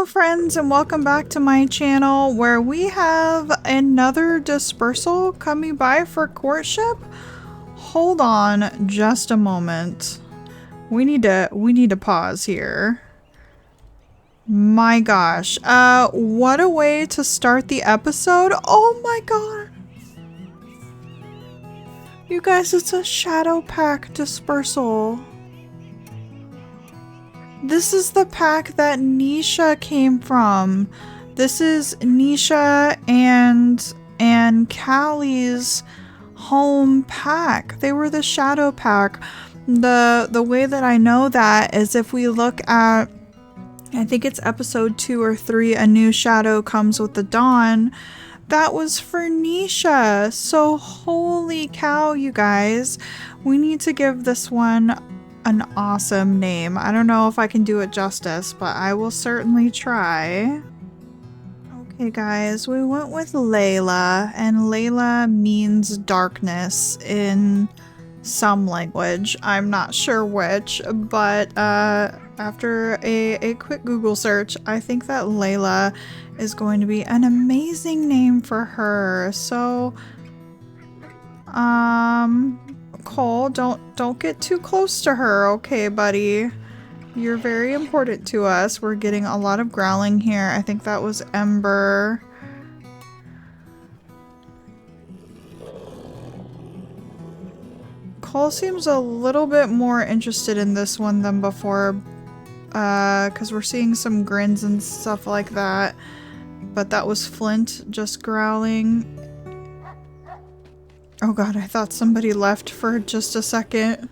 Hello friends and welcome back to my channel where we have another dispersal coming by for courtship. Hold on just a moment. We need to pause here. My gosh. What a way to start the episode. Oh my god. You guys, it's a shadow pack dispersal. This is the pack that Nisha came from. This is Nisha and Callie's home pack. They were the shadow pack. The way that I know that is if we look at, I think it's episode 2 or 3, a new shadow comes with the dawn. That was for Nisha. So holy cow, you guys. We need to give this one an awesome name. I don't know if I can do it justice, but I will certainly try. Okay guys, we went with Layla, and Layla means darkness in some language. I'm not sure which, but after a quick Google search, I think that Layla is going to be an amazing name for her. So, Cole, don't get too close to her, okay, buddy? You're very important to us. We're getting a lot of growling here. I think that was Ember. Cole seems a little bit more interested in this one than before, because we're seeing some grins and stuff like that. But that was Flint just growling. Oh god, I thought somebody left for just a second.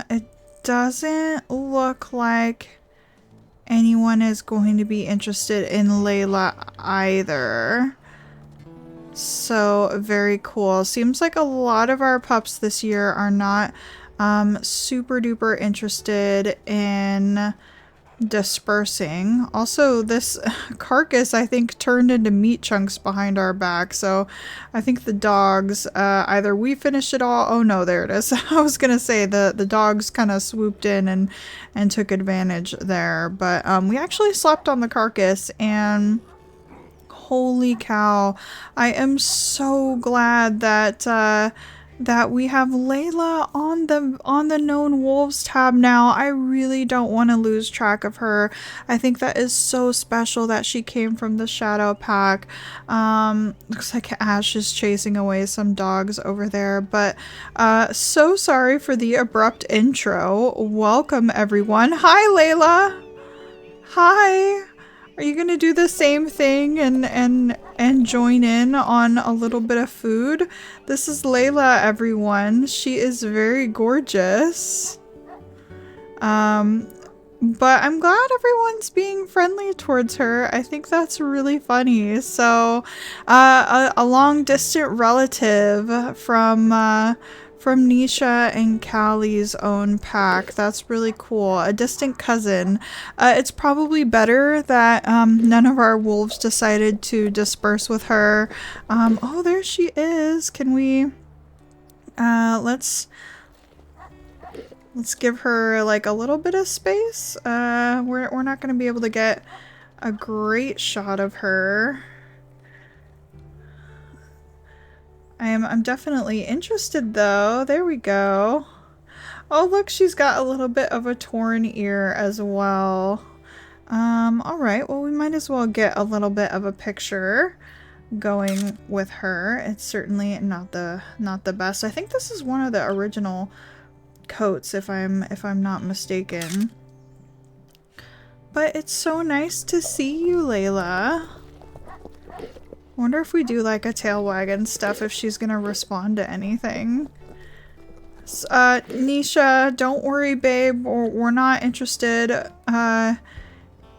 It doesn't look like anyone is going to be interested in Layla either. So, very cool. Seems like a lot of our pups this year are not super duper interested in dispersing. Also, this carcass I think turned into meat chunks behind our back, so I think the dogs, either we finished it all. Oh no, there it is. I was gonna say the dogs kind of swooped in and took advantage there, but we actually slept on the carcass, and holy cow, I am so glad that that we have Layla on the known wolves tab now. I really don't want to lose track of her. I think that is so special that she came from the shadow pack. Looks like Ash is chasing away some dogs over there, but so sorry for the abrupt intro. Welcome everyone. Hi Layla. Hi. Are you gonna do the same thing and join in on a little bit of food? This is Layla, everyone. She is very gorgeous. But I'm glad everyone's being friendly towards her. I think that's really funny. So, a long distant relative from Nisha and Callie's own pack. That's really cool. A distant cousin. It's probably better that none of our wolves decided to disperse with her. Oh, there she is. Can we... let's give her like a little bit of space. We're not going to be able to get a great shot of her. I'm definitely interested though. There we go. Oh look, she's got a little bit of a torn ear as well. Alright, well we might as well get a little bit of a picture going with her. It's certainly not the best. I think this is one of the original coats if I'm not mistaken. But it's so nice to see you, Layla. Wonder if we do like a tail wag and stuff, if she's gonna respond to anything. Nisha, don't worry, babe. We're not interested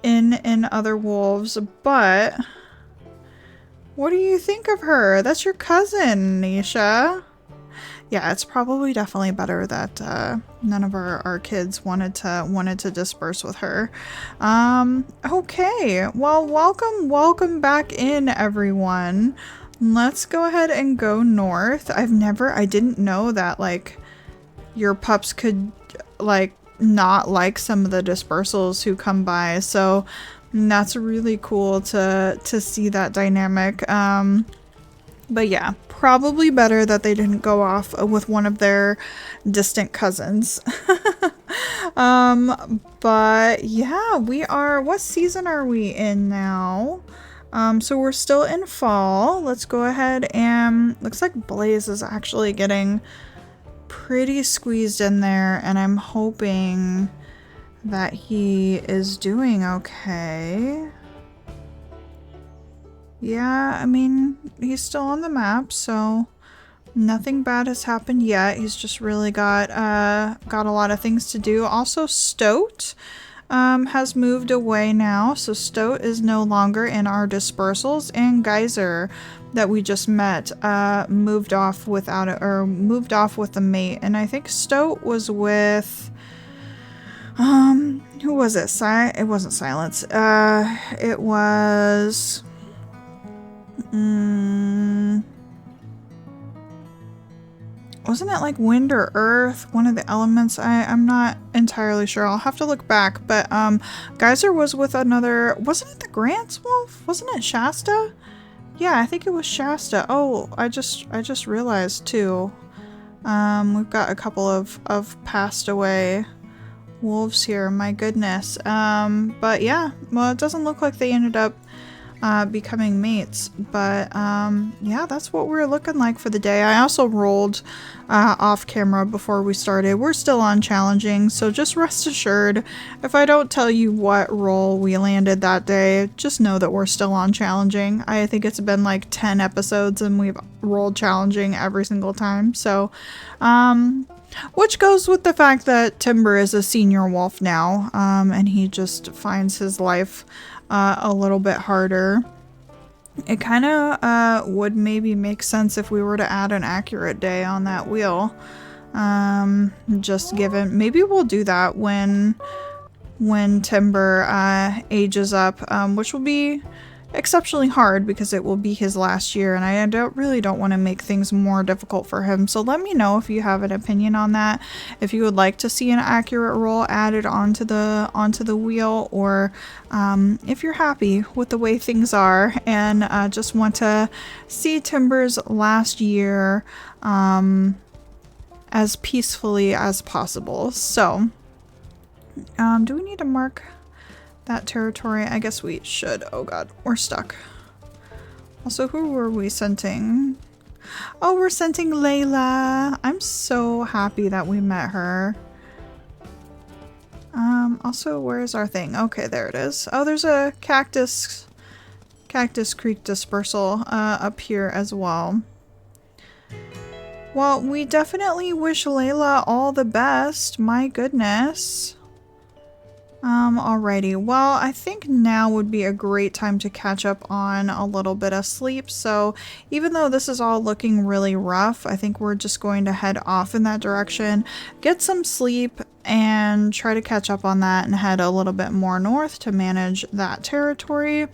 in other wolves, but what do you think of her? That's your cousin, Nisha. Yeah, it's probably definitely better that none of our kids wanted to disperse with her. Okay, well, welcome back in, everyone. Let's go ahead and go north. I didn't know that like your pups could like not like some of the dispersals who come by. So that's really cool to see that dynamic. But yeah, probably better that they didn't go off with one of their distant cousins. But yeah, we are, what season are we in now? So we're still in fall. Let's go ahead and, looks like Blaze is actually getting pretty squeezed in there, and I'm hoping that he is doing okay. Yeah, I mean, he's still on the map, so nothing bad has happened yet. He's just really got a lot of things to do. Also, Stoat has moved away now, so Stoat is no longer in our dispersals, and Geyser that we just met moved off without it, or moved off with a mate, and I think Stoat was with who was it? It wasn't Silence. It was wasn't it like wind or earth? One of the elements? I'm not entirely sure. I'll have to look back. But Geyser was with another. Wasn't it the Grants Wolf? Wasn't it Shasta? Yeah, I think it was Shasta. Oh, I just realized too. We've got a couple of passed away wolves here. My goodness. But yeah, well, it doesn't look like they ended up becoming mates, but yeah, that's what we're looking like for the day. I also rolled off camera before we started. We're still on challenging, so just rest assured if I don't tell you what role we landed that day, just know that we're still on challenging. I think it's been like 10 episodes and we've rolled challenging every single time, so which goes with the fact that Timber is a senior wolf now, and he just finds his life a little bit harder. It kind of would maybe make sense if we were to add an accurate day on that wheel. Just given, maybe we'll do that when Timber ages up, which will be exceptionally hard because it will be his last year, and I really don't want to make things more difficult for him. So let me know if you have an opinion on that, if you would like to see an accurate roll added onto the wheel, or if you're happy with the way things are and just want to see Timber's last year as peacefully as possible. So do we need to mark that territory? I guess we should. Oh god, we're stuck. Also, who were we scenting? Oh, we're scenting Layla. I'm so happy that we met her. Also, where's our thing? Okay, there it is. Oh, there's a Cactus Creek dispersal up here as well. Well, we definitely wish Layla all the best. My goodness. Alrighty. Well, I think now would be a great time to catch up on a little bit of sleep. So even though this is all looking really rough, I think we're just going to head off in that direction, get some sleep, and try to catch up on that and head a little bit more north to manage that territory.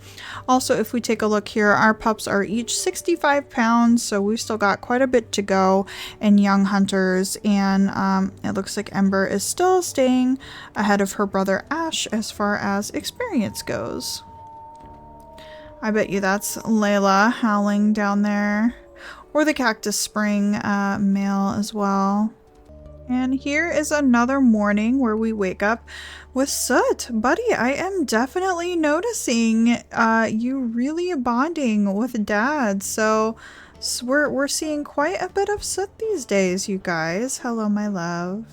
Also, if we take a look here, our pups are each 65 pounds, so we've still got quite a bit to go in young hunters, and it looks like Ember is still staying ahead of her brother Ash as far as experience goes. I bet you that's Layla howling down there, or the Cactus Spring male as well. And here is another morning where we wake up with Soot. Buddy, I am definitely noticing you really bonding with Dad. So we're seeing quite a bit of Soot these days, you guys. Hello, my love.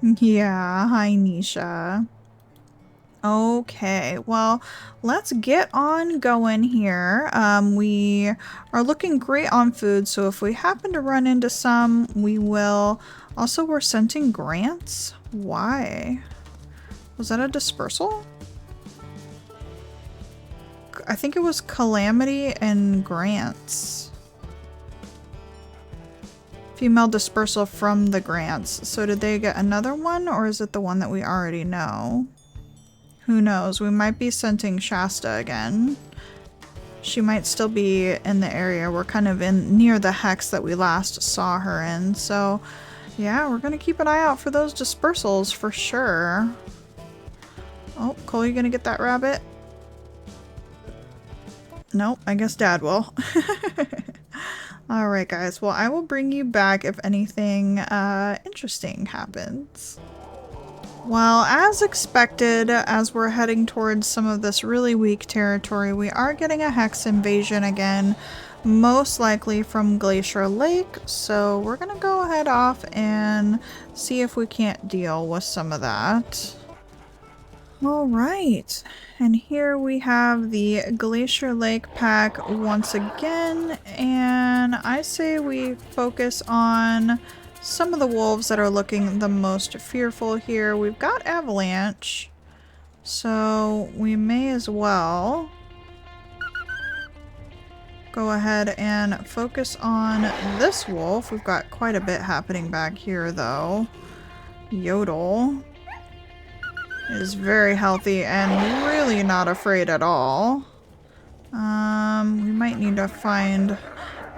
Yeah, hi, Nisha. Okay, well, let's get on going here. We are looking great on food, so if we happen to run into some, we will. Also, we're scenting Grants? Why? Was that a dispersal? I think it was Calamity and Grants. Female dispersal from the Grants. So did they get another one, or is it the one that we already know? Who knows? We might be scenting Shasta again. She might still be in the area. We're kind of in near the hex that we last saw her in. So Yeah, we're gonna keep an eye out for those dispersals for sure. Oh, Cole, you gonna get that rabbit? Nope, I guess Dad will. Alright guys, well I will bring you back if anything interesting happens. Well, as expected, as we're heading towards some of this really weak territory, we are getting a hex invasion again, most likely from Glacier Lake, so we're gonna go ahead off and see if we can't deal with some of that. Alright, and here we have the Glacier Lake pack once again, and I say we focus on some of the wolves that are looking the most fearful here. We've got Avalanche, so we may as well go ahead and focus on this wolf. We've got quite a bit happening back here though. Yodel is very healthy and really not afraid at all. We might need to find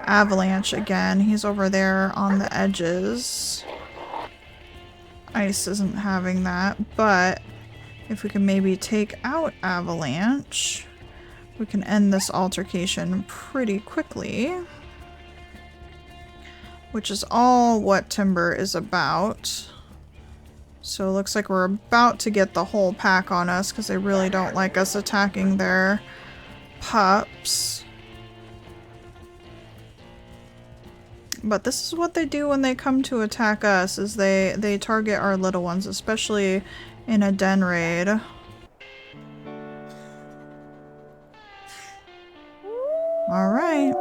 Avalanche again. He's over there on the edges. Ice isn't having that, but if we can maybe take out Avalanche, we can end this altercation pretty quickly. Which is all what Timber is about. So it looks like we're about to get the whole pack on us because they really don't like us attacking their pups. But this is what they do when they come to attack us, is they target our little ones, especially in a den raid. Alright.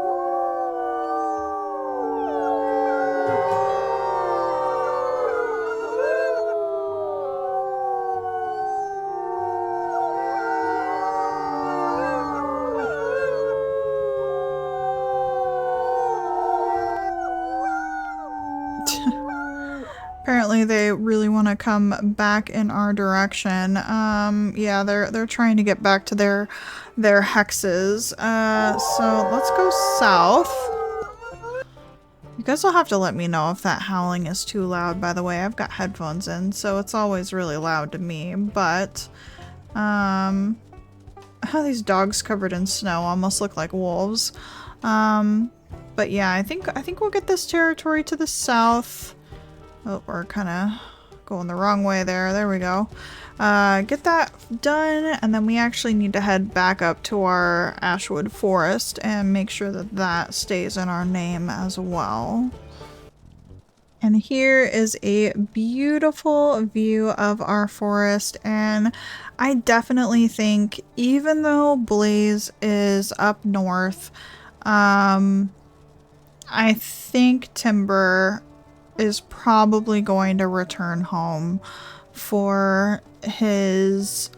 Apparently they really want to come back in our direction. Yeah, they're trying to get back to their hexes. So let's go south. You guys will have to let me know if that howling is too loud, by the way. I've got headphones in, so it's always really loud to me, but these dogs covered in snow almost look like wolves. But yeah, I think we'll get this territory to the south. Oh, we're kind of going the wrong way there. There we go. Get that done, and then we actually need to head back up to our Ashwood Forest and make sure that that stays in our name as well. And here is a beautiful view of our forest, and I definitely think, even though Blaze is up north, I think Timber is probably going to return home for his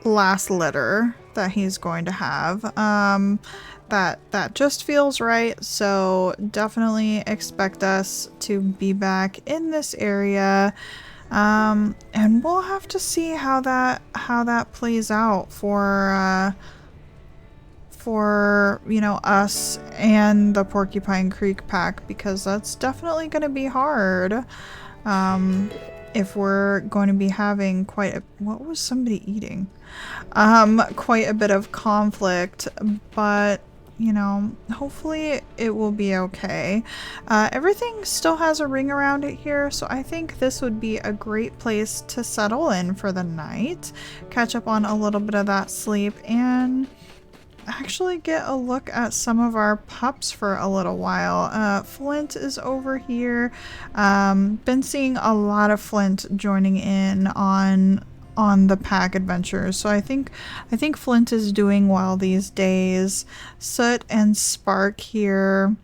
last litter that he's going to have. That just feels right, so definitely expect us to be back in this area, and we'll have to see how that plays out for you know, us and the Porcupine Creek pack, because that's definitely going to be hard if we're going to be having quite a— what was somebody eating? Quite a bit of conflict, but you know, hopefully it will be okay. Everything still has a ring around it here, so I think this would be a great place to settle in for the night, catch up on a little bit of that sleep, and actually get a look at some of our pups for a little while. Flint is over here. Been seeing a lot of Flint joining in on the pack adventures, so I think Flint is doing well these days. Soot and Spark here,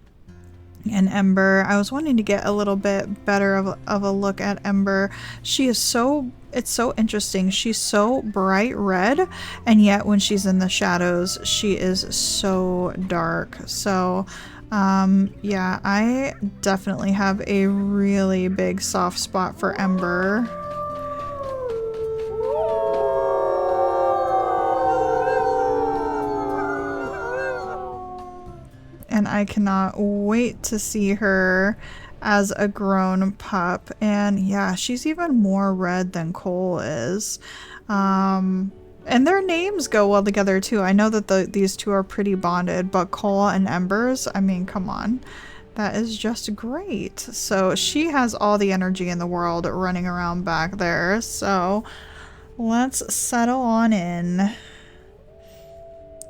and Ember. I was wanting to get a little bit better of a look at Ember. She is so— it's so interesting. She's so bright red, and yet when she's in the shadows, she is so dark. So yeah, I definitely have a really big soft spot for Ember. And I cannot wait to see her as a grown pup. And yeah, she's even more red than Cole is. And their names go well together too. I know that these two are pretty bonded, but Cole and Embers, I mean, come on. That is just great. So she has all the energy in the world running around back there. So let's settle on in.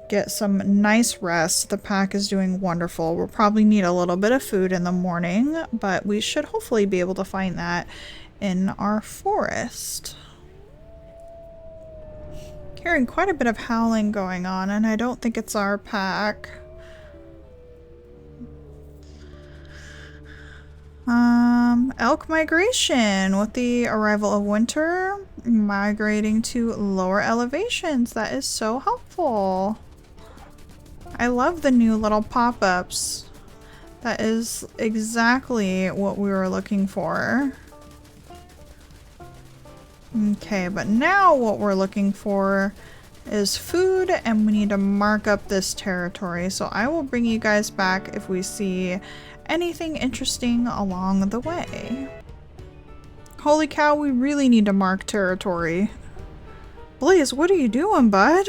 Get some nice rest. The pack is doing wonderful. We'll probably need a little bit of food in the morning, but we should hopefully be able to find that in our forest. Hearing quite a bit of howling going on, and I don't think it's our pack. Elk migration. With the arrival of winter, migrating to lower elevations. That is so helpful. I love the new little pop-ups. That is exactly what we were looking for. Okay, but now what we're looking for is food, and we need to mark up this territory. So I will bring you guys back if we see anything interesting along the way. Holy cow, we really need to mark territory. Blaze, what are you doing, bud?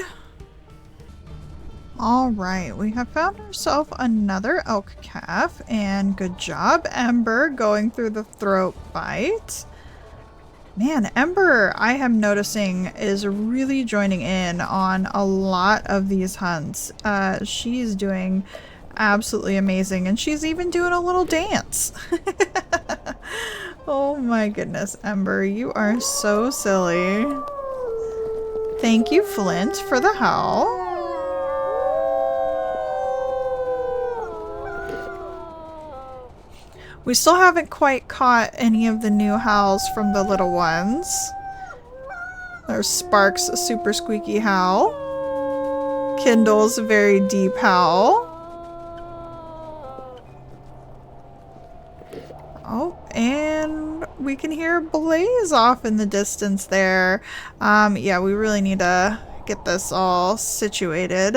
Alright, we have found ourselves another elk calf, and good job, Ember, going through the throat bite. Man, Ember, I am noticing, is really joining in on a lot of these hunts. She's doing absolutely amazing, and she's even doing a little dance. Oh my goodness, Ember, you are so silly. Thank you, Flint, for the howl. We still haven't quite caught any of the new howls from the little ones. There's Spark's super squeaky howl. Kindle's very deep howl. Oh, and we can hear Blaze off in the distance there. Yeah, we really need to get this all situated,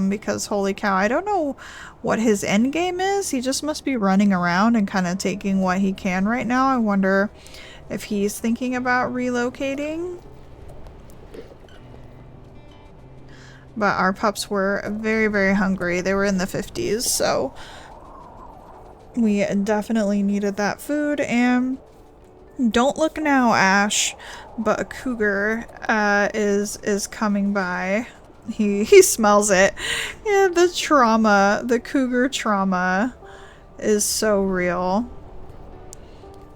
because holy cow, I don't know what his end game is. He just must be running around and kind of taking what he can right now. I wonder if he's thinking about relocating. But our pups were very, very hungry. They were in the 50s, so we definitely needed that food. And don't look now, Ash, but a cougar is coming by. He smells it. Yeah, the trauma, the cougar trauma is so real.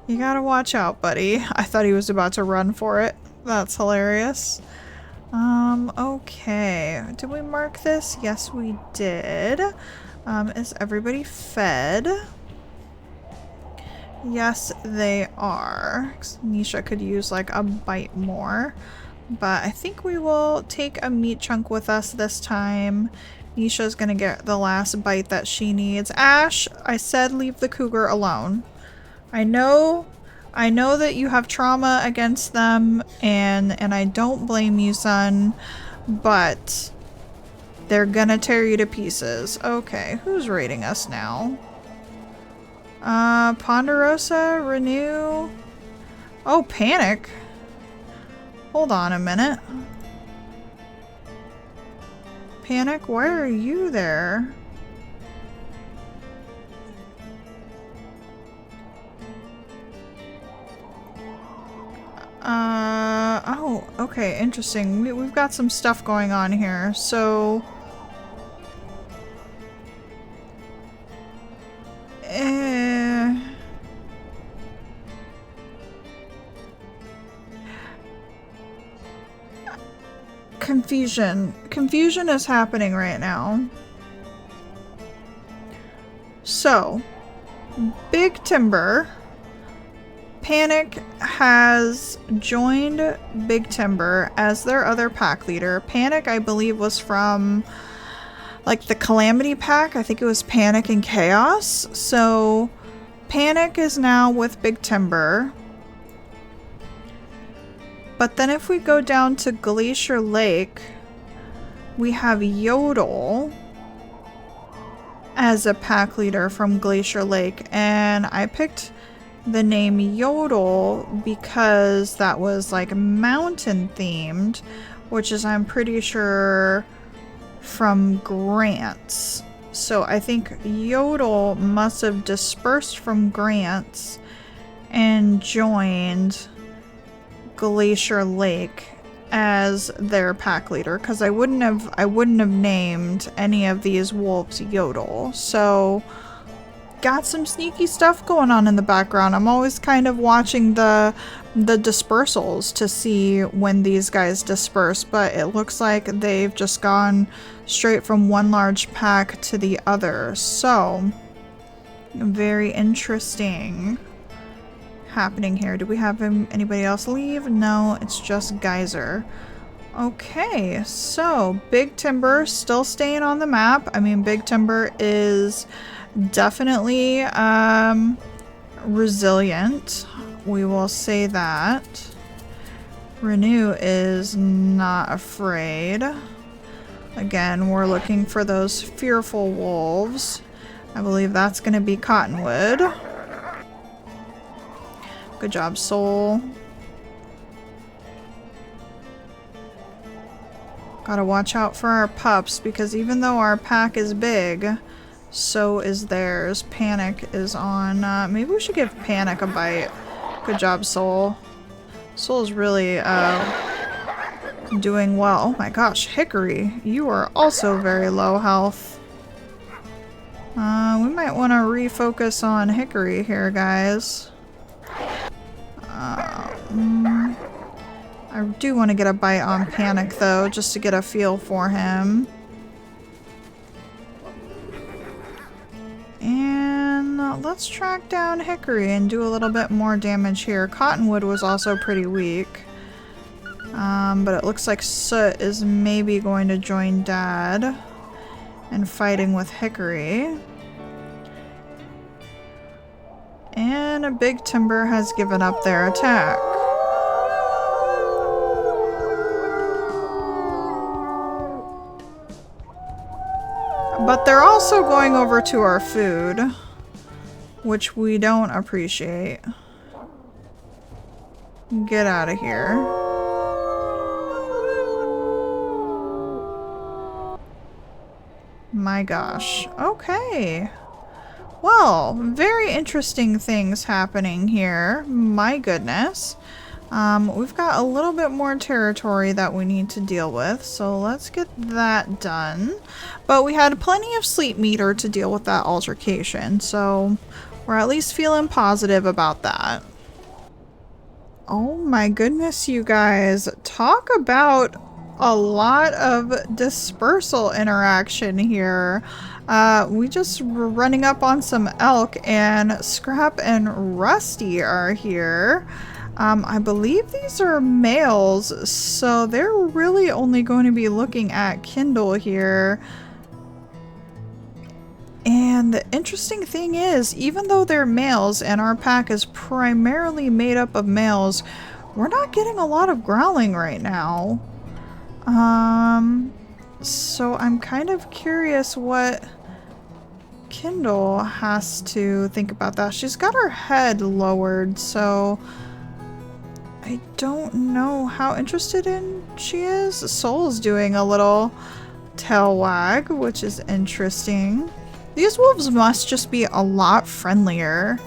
You gotta watch out, buddy. I thought he was about to run for it. That's hilarious. Okay. Did we mark this? Yes, we did. Is everybody fed? Yes, they are. Nisha could use like a bite more. But I think we will take a meat chunk with us this time. Nisha's gonna get the last bite that she needs. Ash, I said leave the cougar alone. I know that you have trauma against them, and I don't blame you, son, but they're gonna tear you to pieces. Okay, who's raiding us now? Ponderosa, Renew. Oh, Panic. Hold on a minute. Panic, why are you there? Oh, okay, interesting. We've got some stuff going on here, so... Confusion. Confusion is happening right now. So, Big Timber, Panic has joined Big Timber as their other pack leader. Panic, I believe, was from like the Calamity pack. I think it was Panic and Chaos. So, Panic is now with Big Timber. But then if we go down to Glacier Lake, we have Yodel. as a pack leader from Glacier Lake, and I picked the name Yodel because that was like mountain themed, which is, I'm pretty sure, from Grants. So I think Yodel must have dispersed from Grants and joined Glacier Lake as their pack leader, because I wouldn't have named any of these wolves Yodel. So got some sneaky stuff going on in the background. I'm always kind of watching the dispersals to see when these guys disperse, but it looks like they've just gone straight from one large pack to the other. So very interesting happening here. Do we have anybody else leave? No, it's just Geyser. Okay, so Big Timber still staying on the map. I mean, Big Timber is definitely resilient. We will say that. Renew is not afraid. Again, we're looking for those fearful wolves. I believe that's going to be Cottonwood. Good job, Soul. Gotta watch out for our pups, because even though our pack is big, so is theirs. Panic is on. Maybe we should give Panic a bite. Good job, Soul. Soul's really doing well. Oh my gosh, Hickory, you are also very low health. We might want to refocus on Hickory here, guys. I do want to get a bite on Panic, though, just to get a feel for him. And let's track down Hickory and do a little bit more damage here. Cottonwood was also pretty weak. But it looks like Soot is maybe going to join Dad in fighting with Hickory. And a Big Timber has given up their attack. But they're also going over to our food, which we don't appreciate. Get out of here. My gosh. Okay. Well, very interesting things happening here. My goodness. We've got a little bit more territory that we need to deal with, so let's get that done. But we had plenty of sleep meter to deal with that altercation, so we're at least feeling positive about that. Oh my goodness, you guys. Talk about a lot of dispersal interaction here. We just were running up on some elk, and Scrap and Rusty are here. I believe these are males, so they're really only going to be looking at Kindle here. And the interesting thing is, even though they're males and our pack is primarily made up of males, we're not getting a lot of growling right now. So I'm kind of curious what Kindle has to think about that. She's got her head lowered, so I don't know how interested in she is. Soul's doing a little tail wag, which is interesting. These wolves must just be a lot friendlier.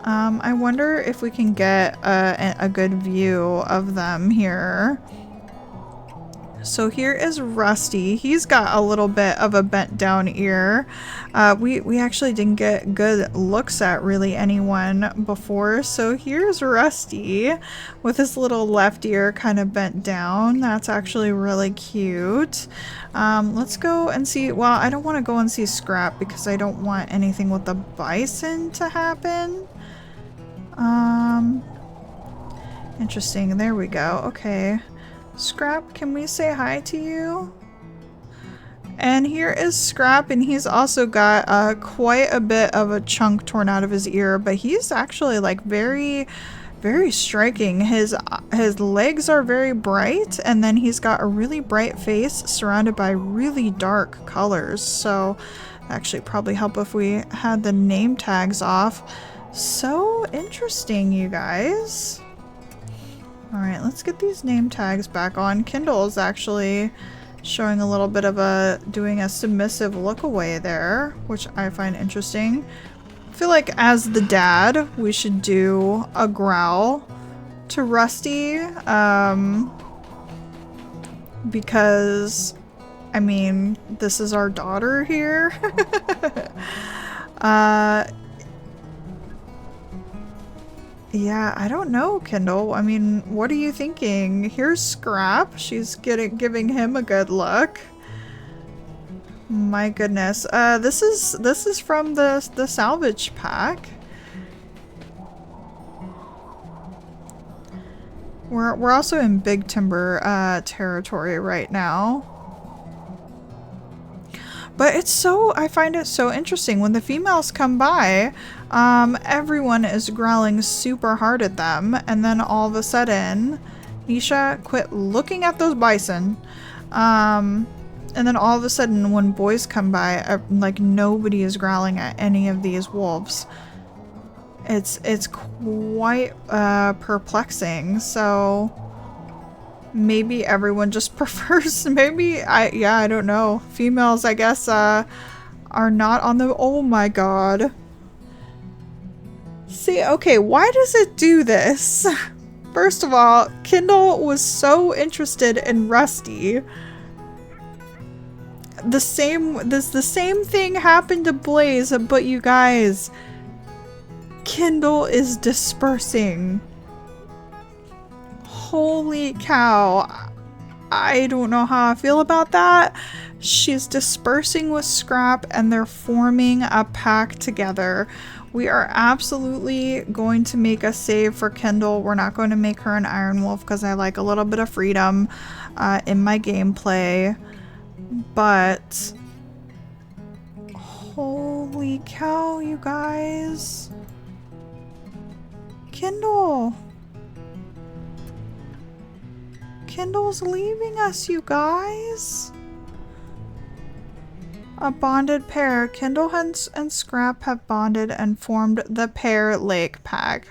I wonder if we can get a good view of them here. So here is Rusty. He's got a little bit of a bent down ear. We actually didn't get good looks at really anyone before. So here's Rusty with his little left ear kind of bent down. That's actually really cute. Let's go and see. Well, I don't want to go and see Scrap because I don't want anything with the bison to happen. Interesting. There we go. Okay. Scrap, can we say hi to you? And here is Scrap, and he's also got quite a bit of a chunk torn out of his ear, but he's actually like very, very striking. His legs are very bright, and then he's got a really bright face surrounded by really dark colors. So Actually, probably help if we had the name tags off. So interesting, you guys. Alright, let's get these name tags back on. Kindle is actually showing a little bit of doing a submissive look away there, which I find interesting. I feel like as the dad, we should do a growl to Rusty, because, I mean, this is our daughter here. Yeah, I don't know, Kindle. I mean, what are you thinking? Here's Scrap. She's giving him a good look. My goodness. This is from the salvage pack. We're also in Big Timber territory right now. But I find it so interesting when the females come by, everyone is growling super hard at them, and then all of a sudden, Nisha, quit looking at those bison, and then all of a sudden when boys come by, like nobody is growling at any of these wolves. It's quite perplexing, so maybe everyone just prefers, I don't know. Females, I guess, are not on the, oh my god. See, okay, why does it do this? First of all, Kindle was so interested in Rusty. The same thing happened to Blaze, but you guys, Kindle is dispersing. Holy cow. I don't know how I feel about that. She's dispersing with Scrap and they're forming a pack together. We are absolutely going to make a save for Kindle. We're not going to make her an Iron Wolf because I like a little bit of freedom in my gameplay. But holy cow, you guys. Kindle. Kindle's leaving us, you guys. A bonded pair. Kindle and Scrap have bonded and formed the Pear Lake Pack.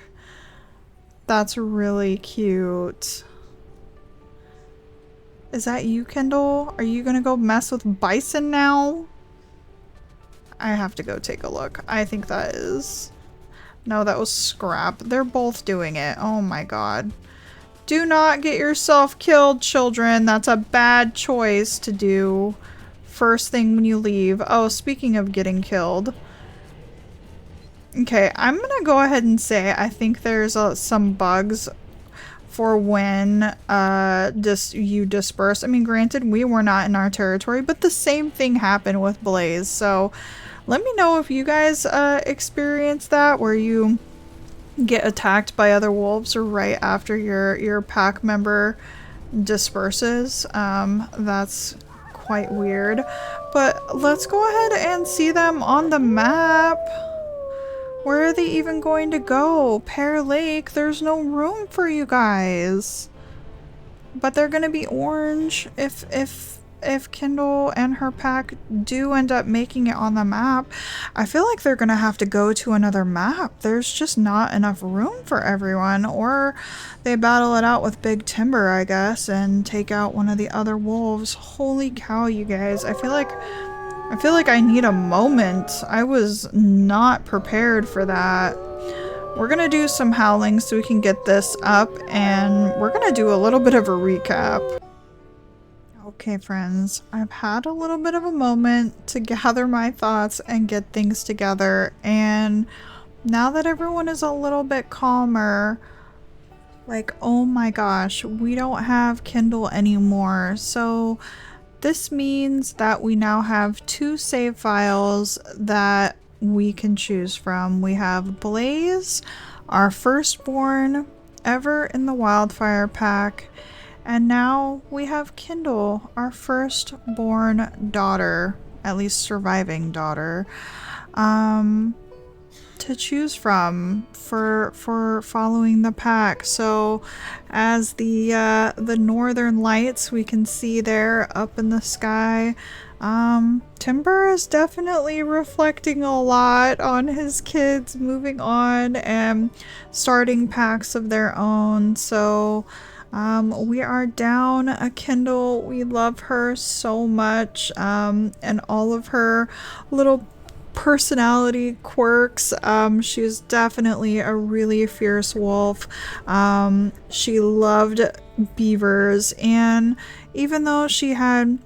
That's really cute. Is that you, Kindle? Are you gonna go mess with Bison now? I have to go take a look. I think that is... No, that was Scrap. They're both doing it. Oh my god. Do not get yourself killed, children. That's a bad choice to do first thing when you leave. Oh, speaking of getting killed. Okay, I'm gonna go ahead and say I think there's some bugs for when you disperse. I mean, granted, we were not in our territory, but the same thing happened with Blaze. So let me know if you guys experience that, where you get attacked by other wolves right after your pack member disperses. That's quite weird. But let's go ahead and see them on the map. Where are they even going to go? Pear Lake, there's no room for you guys. But they're gonna be orange if Kindle and her pack do end up making it on the map. I feel like they're gonna have to go to another map. There's just not enough room for everyone. Or they battle it out with Big Timber, I guess, and take out one of the other wolves. Holy cow, you guys. I feel like I need a moment. I was not prepared for that. We're gonna do some howling so we can get this up, and we're gonna do a little bit of a recap. Okay, friends, I've had a little bit of a moment to gather my thoughts and get things together, and now that everyone is a little bit calmer, like, oh my gosh, we don't have Kindle anymore. So this means that we now have 2 save files that we can choose from. We have Blaze, our firstborn ever in the Wildfire Pack, and now we have Kindle, our firstborn daughter, at least surviving daughter, to choose from for following the pack. So as the northern lights we can see there up in the sky, Timber is definitely reflecting a lot on his kids moving on and starting packs of their own. So, we are down a Kindle. We love her so much, and all of her little personality quirks. She's definitely a really fierce wolf. She loved beavers, and even though she had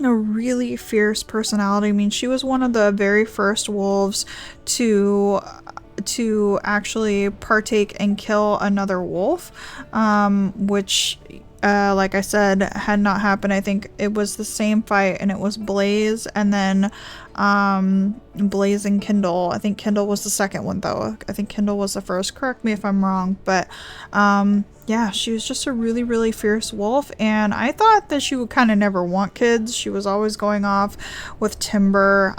a really fierce personality, I mean, she was one of the very first wolves to actually partake and kill another wolf, which like I said, had not happened. I think it was the same fight, and it was Blaze and then Blaze and Kindle. I think Kindle was the second one though. I think Kindle was the first. Correct me if I'm wrong, but yeah, she was just a really, really fierce wolf, and I thought that she would kind of never want kids. She was always going off with Timber,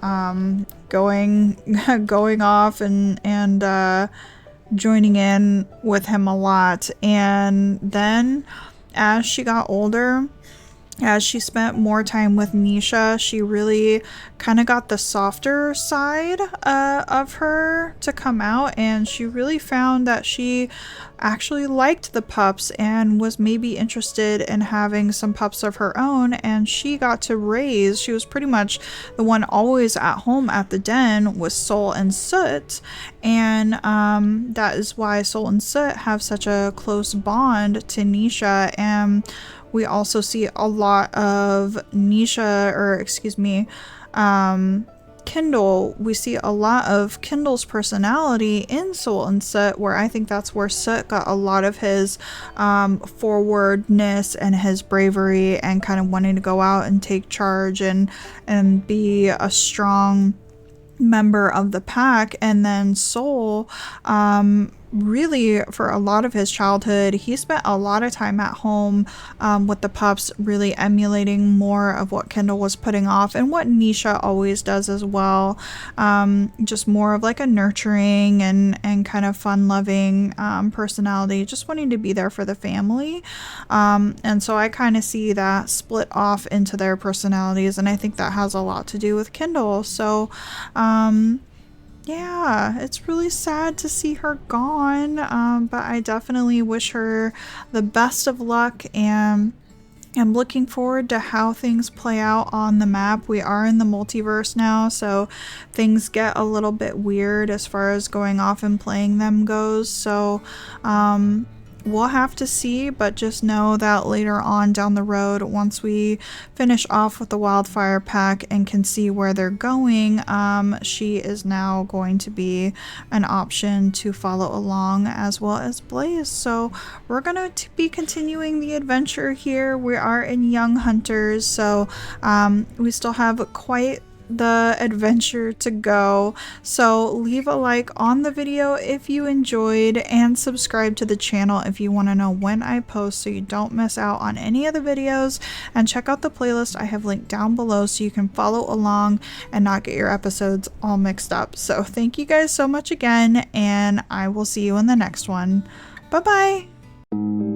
going off and joining in with him a lot. And then as she got older, as she spent more time with Nisha, she really kind of got the softer side of her to come out, and she really found that she actually liked the pups and was maybe interested in having some pups of her own. And she got to raise, she was pretty much the one always at home at the den with Soul and Soot, and that is why Soul and Soot have such a close bond to Nisha. And we also see a lot of Nisha, or excuse me, Kindle. We see a lot of Kindle's personality in Soul and Soot, where I think that's where Soot got a lot of his forwardness and his bravery and kind of wanting to go out and take charge and be a strong member of the pack. And then Soul, really for a lot of his childhood, he spent a lot of time at home with the pups, really emulating more of what Kendall was putting off and what Nisha always does as well. Just more of like a nurturing and kind of fun-loving personality, just wanting to be there for the family. And so I kind of see that split off into their personalities, and I think that has a lot to do with Kendall. So yeah, it's really sad to see her gone, but I definitely wish her the best of luck, and I'm looking forward to how things play out on the map. We are in the multiverse now, so things get a little bit weird as far as going off and playing them goes. So we'll have to see, but just know that later on down the road, once we finish off with the Wildfire Pack and can see where they're going, she is now going to be an option to follow along, as well as Blaze. So we're gonna be continuing the adventure here. We are in Young Hunters, so we still have quite the adventure to go. So leave a like on the video if you enjoyed, and subscribe to the channel if you want to know when I post so you don't miss out on any of the videos. And check out the playlist I have linked down below so you can follow along and not get your episodes all mixed up. So thank you guys so much again, and I will see you in the next one. Bye bye.